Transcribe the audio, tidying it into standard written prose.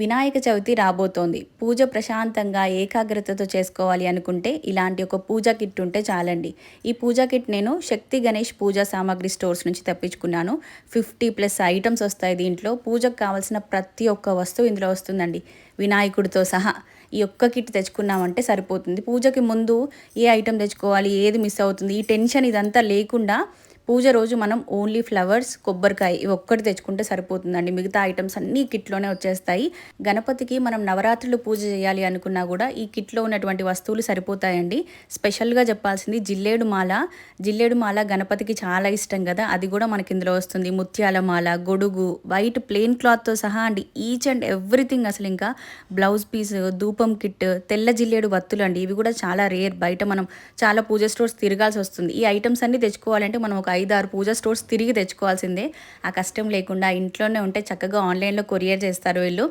వినాయక చవితి రాబోతోంది. పూజ ప్రశాంతంగా ఏకాగ్రతతో చేసుకోవాలి అనుకుంటే ఇలాంటి ఒక పూజా కిట్ ఉంటే చాలండి. ఈ పూజా కిట్ నేను శక్తి గణేష్ పూజా సామాగ్రి స్టోర్స్ నుంచి తెప్పించుకున్నాను. 50+ ఐటమ్స్ వస్తాయి దీంట్లో. పూజకు కావాల్సిన ప్రతి ఒక్క వస్తువు ఇందులో వస్తుందండి, వినాయకుడితో సహా. ఈ ఒక్క కిట్ తెచ్చుకున్నామంటే సరిపోతుంది. పూజకి ముందు ఏ ఐటెం తెచ్చుకోవాలి, ఏది మిస్ అవుతుంది, ఈ టెన్షన్ ఇదంతా లేకుండా పూజ రోజు మనం ఓన్లీ ఫ్లవర్స్, కొబ్బరికాయ ఇవి ఒక్కటి తెచ్చుకుంటే సరిపోతుందండి. మిగతా ఐటమ్స్ అన్నీ కిట్లోనే వచ్చేస్తాయి. గణపతికి మనం నవరాత్రులు పూజ చేయాలి అనుకున్నా కూడా ఈ కిట్లో ఉన్నటువంటి వస్తువులు సరిపోతాయండి. స్పెషల్గా చెప్పాల్సింది జిల్లేడు మాల. జిల్లేడు మాల గణపతికి చాలా ఇష్టం కదా, అది కూడా మనకి ఇందులో వస్తుంది. ముత్యాల మాల, గొడుగు, వైట్ ప్లెయిన్ క్లాత్తో సహా అండి. Each and everything. అసలు ఇంకా బ్లౌజ్ పీస్, ధూపం కిట్, తెల్ల జిల్లేడు వత్తులు అండి. ఇవి కూడా చాలా రేర్. బయట మనం చాలా పూజ స్టోర్స్ తిరగాల్సి వస్తుంది. ఈ ఐటమ్స్ అన్నీ తెచ్చుకోవాలంటే మనం ఒక 5-6 పూజా స్టోర్స్ తిరిగి తెచ్చుకోవాల్సిందే. ఆ కష్టం లేకుండా ఇంట్లోనే ఉంటే చక్కగా ఆన్లైన్లో కొరియర్ చేస్తారు వీళ్ళు.